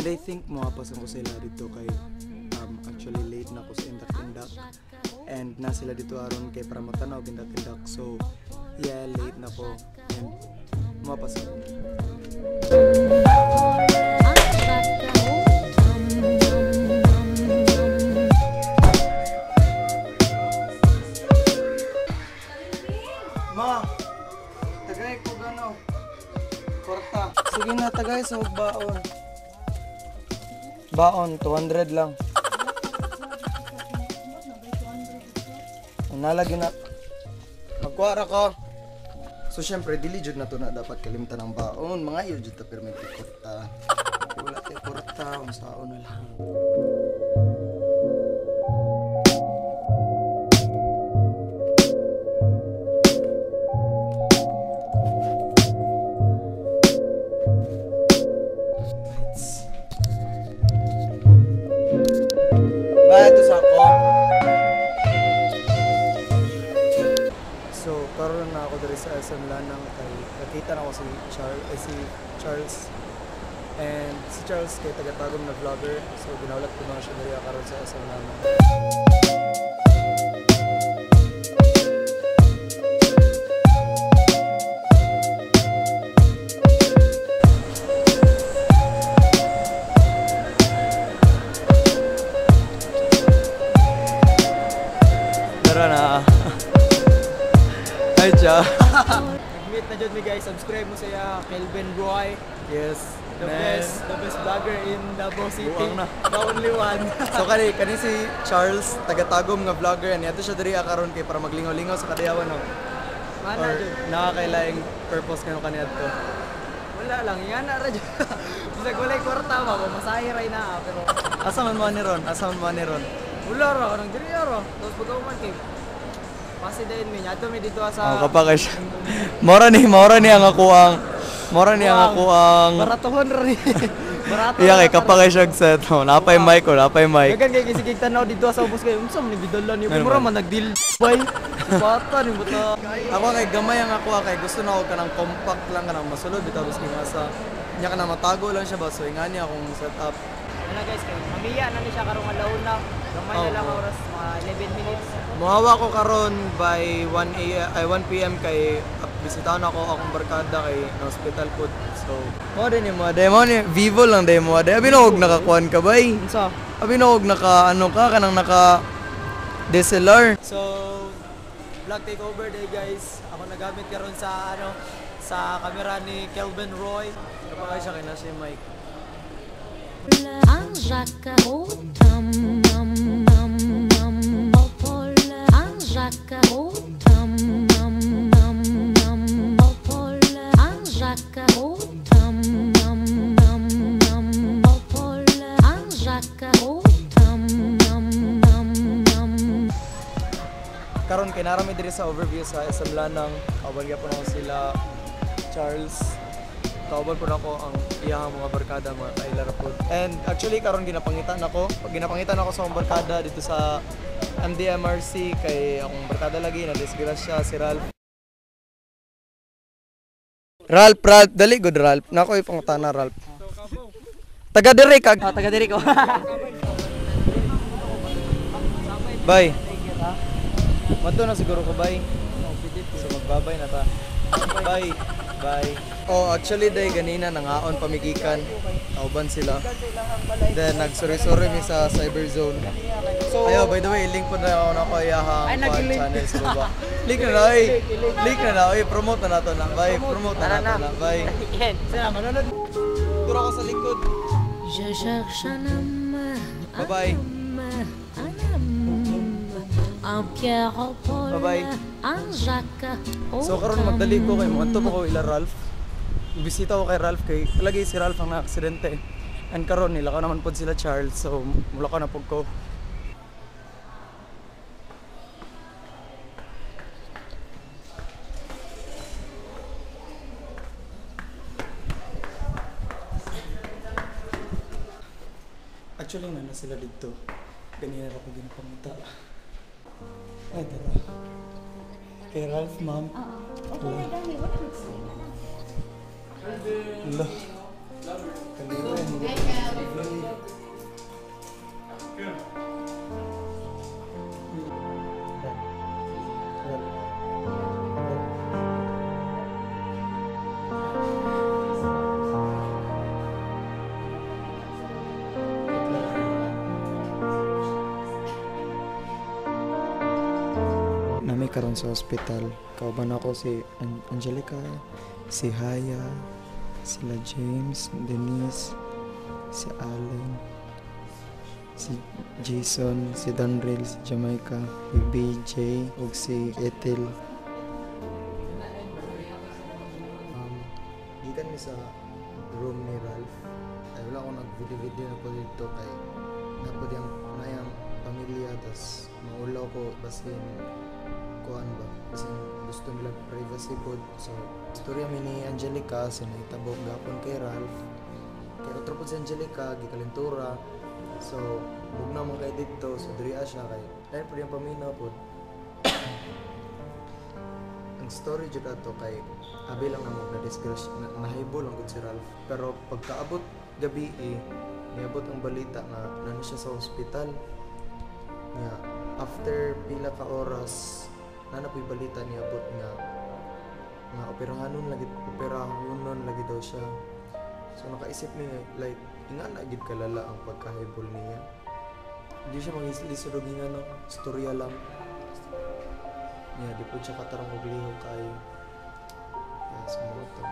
And I think mapapasan ko sila dito kay actually late na ko sa indak-indak. And na sila dito aron kay para matanaw indak-indak. So yeah, late na ko and mapapasan ko. Ma, tagay ko gano. Korta. Sige na tagay sa baon. Baon, 200 lang. Nalagi na. Magkuwara ka. So syempre, dili jud na to na dapat kalimtan ng baon. Mga iyo jud ta pero may korta. Wala kay korta, unsaon na lang. Ito sa ako. So, karon na ako diri sa SM Lanang kay nakita na ako si Charles. And si Charles kay taga-tagom na vlogger. So, ginawlat ko na siya diri karon sa SM Lanang. Na. Hi, Cha. Nag-meet na dyan mi guys. Subscribe mo siya, Kelvin Roy. Yes. The best vlogger in Davao City. Buwang na. The only one. So kani si Charles, taga-tagom nga vlogger. And yato siya diri karon kay para maglingaw-lingaw sa kadayawan no. Mana or dyan? nakakailaing purpose kano kaniadto. Wala lang. Yan na rin dyan. Bisag walay kwarta ba? Masahe ray na. Pero Asa man ni ron? Asa man ni ron? wala ra. Anong diri ra. Tapos pagkauman kay pasi din mi. Ato mi dito sa... kapag siya. Mora ni ang ako ang Baratohon rin. Barato. iya kay kapag siya set. Napay mic ko, napay mic. Dagan kay kisigig tanaw dito sa ubos kay unsam ni bidalan niyo. Mura man nagdil bay. Bata ni buta. Ako kay gamay ang ako kay gusto na ako kanang compact lang kanang masulod bitaw biski nga sa nya kana matago lang siya ba so ingani akong setup. Ano guys, kay mamiya na ni siya karong alauna na. Gamay na lang oras, mga 11 minutes. Muhawa ko karon by 1 PM kay bisitahan ako akong barkada kay hospital food. So, mo din mo ni Vivo lang day mo. Abi na og nakakuan ka bay. Unsa? Abi na og naka ano ka kanang naka DSLR. So, vlog takeover day guys. Ako nagamit karon sa sa camera ni Kelvin Roy. Kapag siya kay na si Mike. Anjaka utam nam nam nam opol Anjaka utam nam nam nam opol Anjaka utam nam nam nam opol Anjaka utam nam nam nam. Karon kay narami diri sa overview sa SM Lanang. Kawan gyapon ako sila Charles. Kawan po ako ang iyang mga barkada mga kailara po. And actually karon ginapangitan ako sa akong barkada dito sa MDMRC kay akong barkada lagi na disgrasya si Ralph. Ralph, dali good Ralph. Nako ipangutana Ralph. Taga diri kag. Taga diri ko. Bye. Mato na siguro ko bye. So magbabay na ta. Bye. Bye. Oh, actually day ganina nangaon pamigikan. Kauban sila. Then nagsuri-suri mi sa Cyberzone. So, ayo by the way, link po na ako na ko iyahang channel sa baba. Link na na. Link na na. Promote na nato na. Bye. Promote na nato na. Bye. Sila manunod. Turo ko sa likod. Je cherche un homme, Bye-bye. un Pierre au Paul, Bye-bye. un Jacques au So karon magdali ko kay mo anto ko ila Ralph. Bisita ko kay Ralph kay lagi si Ralph ang na-aksidente. And karon nila ka naman pod sila Charles. So mula ka na pod ko. Actually na sila dito. Ganyan ako ginapangita. Ay, tara. Kay Ralph, ma'am. Okay, dami. What do you say? Hello. Kaliwa, hindi. karon sa ospital. Kauban ako si Angelica, si Haya, sila James, Denise, si Allen, si Jason, si Danril, si Jamaica, si BJ, ug si Ethel. Gikan mi sa room ni Ralph. Ay wala akong nag-video na po dito kay napod yung nayang pamilya, tas maulaw ko basin kuan ba kasi gusto nila privacy po. So istorya mi ni Angelica sinaitabok gapon kay Ralph, kay otro po si Angelica gikalentura. So bugna man kay dito, so diriya siya kay dahil po yung paminaw po. Ang story jud ato kay abi lang na disgrace nahibol ang gud si Ralph, pero pagkaabot gabi niabot ang balita nga nano siya sa ospital nga after pila ka oras nanapoy balita niabot nga operahanon lagi daw siya. So nakaisip mi like ingana gid kalala ang pagkahibol niya. Hindi siya mangislisod og ingano storya lang niya, di po siya katarong og lihok kayo. Yes, mo to.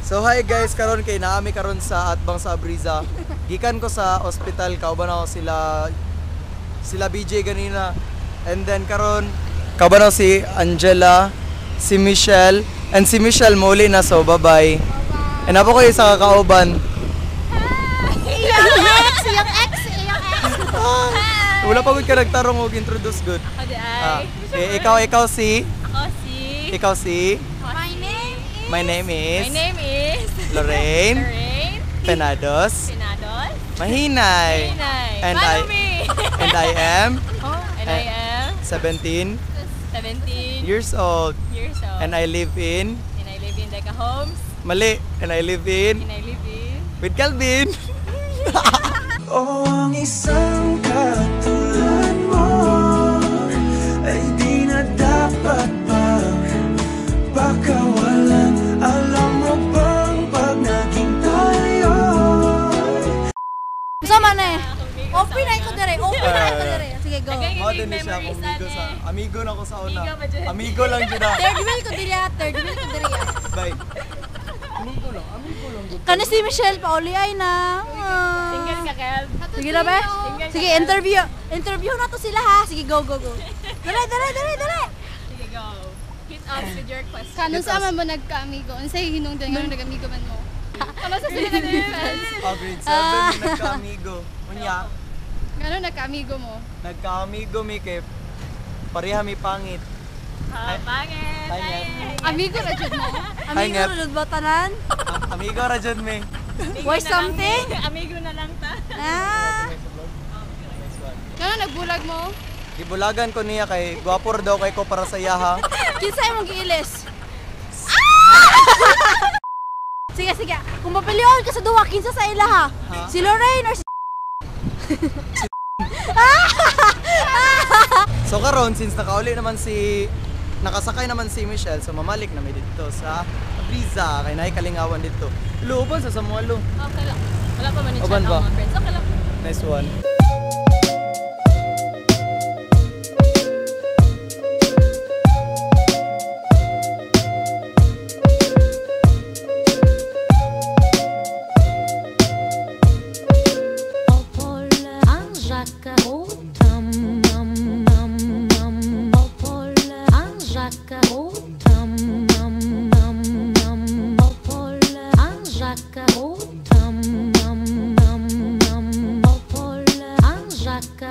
So hi guys, karon kay naami karon sa Atbang sa Abriza. Gikan ko sa ospital, kauban ako sila BJ ganina. And then karon kauban ako si Angela, si Michelle, and si Michelle muli na, so bye-bye. And ako kayo sa kakauban. Yung ex. Wala pa gud ka nagtarong og introduce good. Ikaw si Ako si My name is Lorraine Penados Mahinay. And I am 17 years old. And I live in Deca Homes. Mali. And I live in with Calvin. O ang isang katulad mo ay di na dapat pakawalan. Alam mo bang pag naging tayo Sama na eh. Open na ko dire. Sige, go. Mo din ni siya akong amigo na ko sa una. Amigo lang jud na. Third wheel ko dire. Bye. Kani si Michelle Pauli ay na. Single ka, Kev. Sige na ba? Sige, interview na to sila ha. Sige, go. Dali. Sige, go. Hit us with your question. Kano sa man mo nagka-amigo? Unsay hinungdan nga nag-amigo man mo? Ano sa sila nag-defense? Grade 7 nagka-amigo. Unya, Kano nagka-amigo mo? nagka-amigo mi kay pareha mi pangit. Pangit. Pangit. Amigo ra jud mo? Amigo Ngep. rud ba tanan? Amigo ra jud mi. Why something? Amigo na lang ta. Kano nagbulag mo? Gibulagan ko niya kay gwapo daw kay ko para sa yaha. Kinsa imong giilis? Sige. Kung mapilion ka sa duwa, kinsa sa ila ha? Si Lorraine or si So karon since nakasakay naman si Michelle, so mamalik na mi dito sa Abriza kay naay kalingawan dito. Luoban sa Samualo. Okay lang. Wala pa man yung Uban chat ba? ng mga friends. Okay lang. Nice one. Jaca,